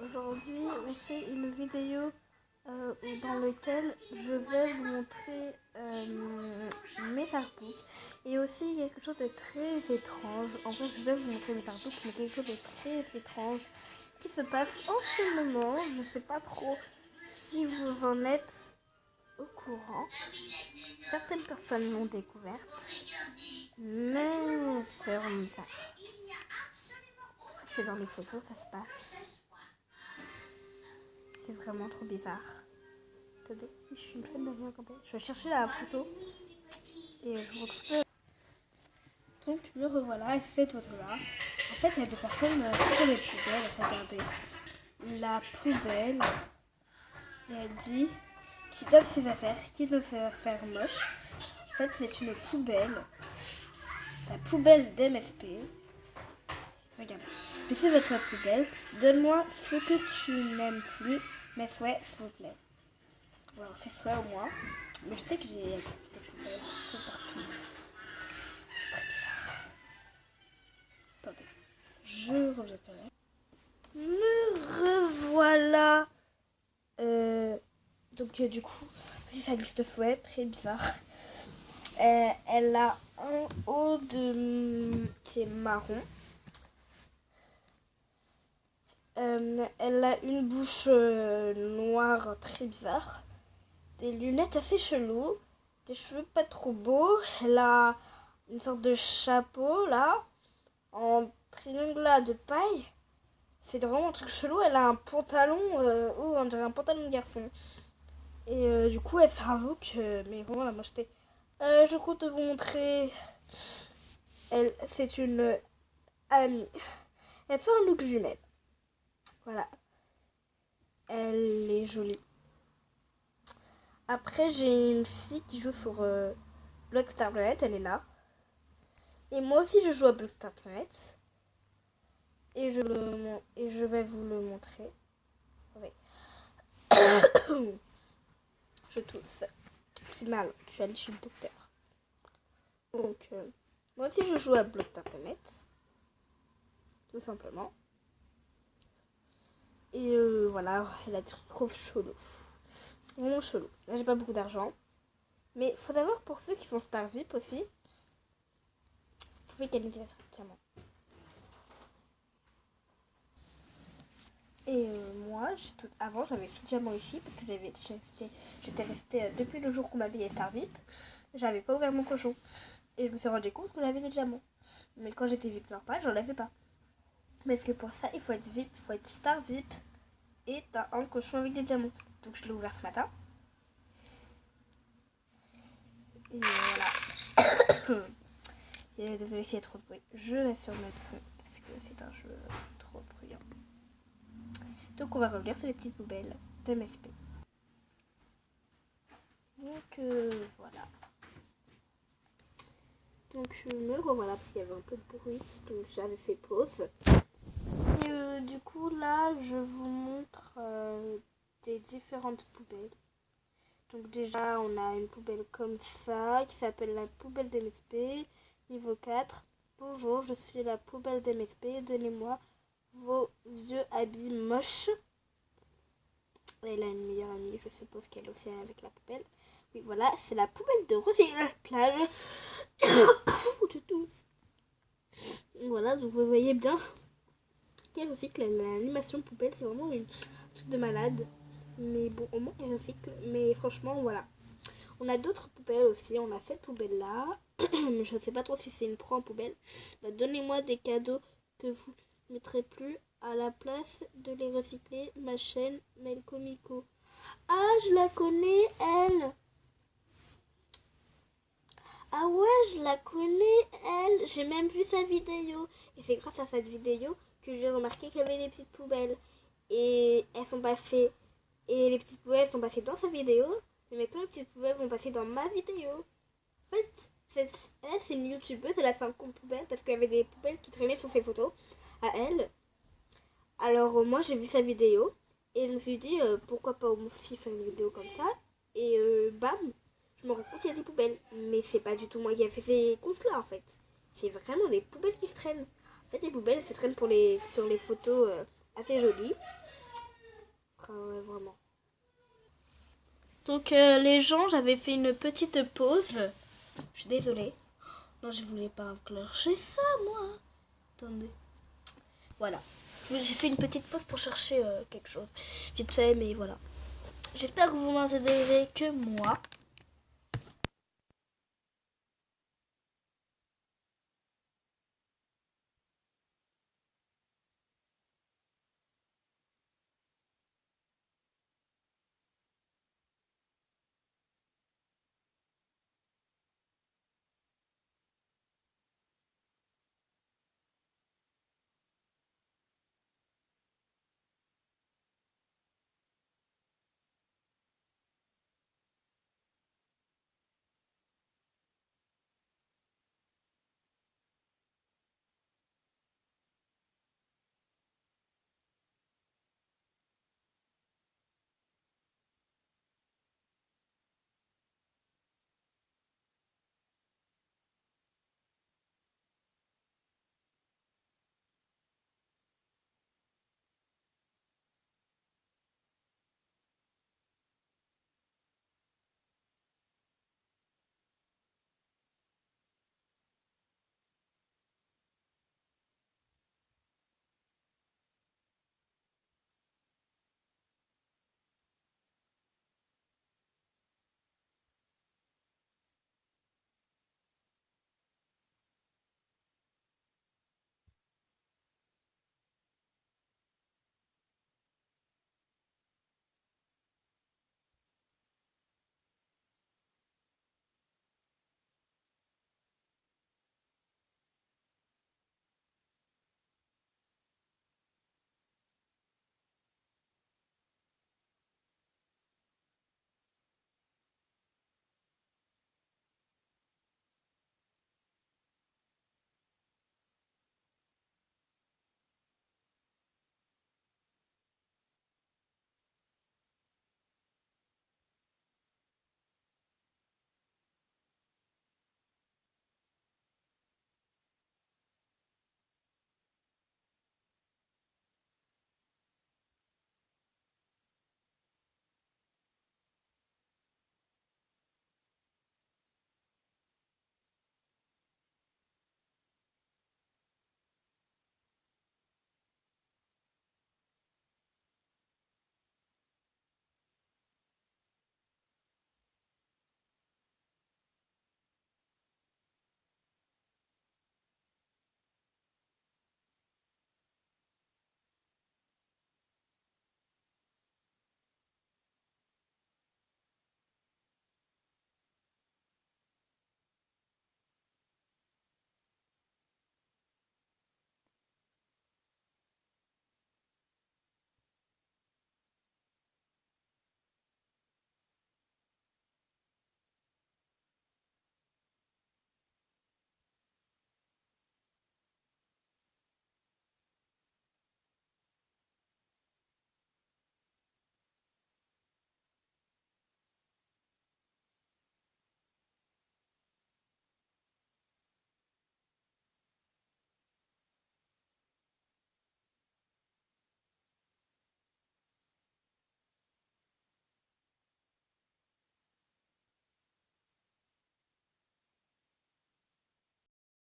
Aujourd'hui, on fait une vidéo dans laquelle je vais vous montrer mes artbooks et aussi quelque chose de très étrange. En fait, je vais vous montrer mes artbooks, mais quelque chose de très étrange qui se passe en ce moment. Je ne sais pas trop si vous en êtes au courant. Certaines personnes l'ont découverte, mais c'est vraiment bizarre. C'est dans les photos, ça se passe. C'est vraiment trop bizarre. Attendez, je suis une fan de rien compter. Je vais chercher la photo et je vous retrouve. Donc me revoilà et cette photo-là. En fait, il y a des personnes sur les poubelles. Regardez. La poubelle. Et elle dit qui donne ses affaires, qui donne ses affaires moches. En fait, c'est une poubelle. La poubelle d'MSP. Regardez. C'est votre poubelle. Donne-moi ce que tu n'aimes plus. Mes souhaits, s'il vous plaît. Voilà, c'est ça au moins. Mais je sais que j'ai des poubelles un peu partout. C'est très bizarre. Attendez. Je rejetterai. Me revoilà. Donc du coup, c'est sa liste souhait, très bizarre. Elle a un haut qui est marron. Elle a une bouche noire très bizarre. Des lunettes assez cheloues. Des cheveux pas trop beaux. Elle a une sorte de chapeau là. En triangle de paille. C'est vraiment un truc chelou. Elle a un pantalon. On dirait un pantalon de garçon. Et du coup, elle fait un look. Mais vraiment la mocheté. Je compte vous montrer. C'est une amie. Elle fait un look jumelle. Voilà. Elle est jolie. Après, j'ai une fille qui joue sur Blockstar Planet. Elle est là. Et moi aussi, je joue à Blockstar Planet. Et je vais vous le montrer. Ouais. Je tousse. C'est mal. Je suis allée chez le docteur. Donc, moi aussi, je joue à Blockstar Planet. Tout simplement. Et voilà, elle a trop chelou. Vraiment chelou. Là, j'ai pas beaucoup d'argent. Mais faut savoir, pour ceux qui sont Star VIP aussi, vous pouvez gagner des diamants. Et moi, avant, j'avais 6 diamants ici parce que j'étais restée depuis le jour qu'on m'a payé Star VIP. J'avais pas ouvert mon cochon. Et je me suis rendu compte que j'avais des diamants. Mais quand j'étais VIP normal, j'en avais pas. Parce que pour ça, il faut être VIP, il faut être Star VIP. Et t'as un cochon avec des diamants. Donc je l'ai ouvert ce matin. Et voilà. Désolée s'il y a trop de bruit. Je vais fermer le son parce que c'est un jeu trop bruyant. Donc on va revenir sur les petites poubelles d'MSP. Donc voilà. Donc me revoilà parce qu'il y avait un peu de bruit. Donc j'avais fait pause. Et du coup là je vous montre des différentes poubelles. Donc déjà on a une poubelle comme ça qui s'appelle la poubelle d'MSP niveau 4. Bonjour, je suis la poubelle d'MSP, donnez-moi vos vieux habits moches. Elle a une meilleure amie, je suppose qu'elle aussi est avec la poubelle. Oui voilà, c'est la poubelle de recyclage. Voilà, donc vous voyez bien qu'elle recycle. L'animation poubelle, c'est vraiment une truc de malade. Mais bon, au moins elle recycle. Mais franchement, voilà. On a d'autres poubelles aussi. On a cette poubelle-là. Je ne sais pas trop si c'est une pro en poubelle. Bah, donnez-moi des cadeaux que vous ne mettrez plus à la place de les recycler. Ma chaîne Melcomico. Ah, je la connais, elle. Ah ouais, je la connais, elle. J'ai même vu sa vidéo. Et c'est grâce à cette vidéo que j'ai remarqué qu'il y avait des petites poubelles. Et elles sont passées. Et les petites poubelles sont passées dans sa vidéo. Mais maintenant, les petites poubelles vont passer dans ma vidéo. En fait, elle, c'est une youtubeuse. Elle a fait un compte poubelle parce qu'il y avait des poubelles qui traînaient sur ses photos à elle. Alors, moi, j'ai vu sa vidéo. Et je me suis dit, pourquoi pas aussi faire une vidéo comme ça. Et bam, je me rends compte qu'il y a des poubelles. Mais c'est pas du tout moi qui ai fait ces comptes-là, en fait. C'est vraiment des poubelles qui se traînent. En fait, les poubelles se traînent sur les photos assez jolies. peut-être, ouais, vraiment. Donc les gens, j'avais fait une petite pause. Je suis désolée. Non, je voulais pas enclencher ça, moi. Attendez. Voilà. J'ai fait une petite pause pour chercher quelque chose. Vite fait, mais voilà. J'espère que vous m'entendrez que moi.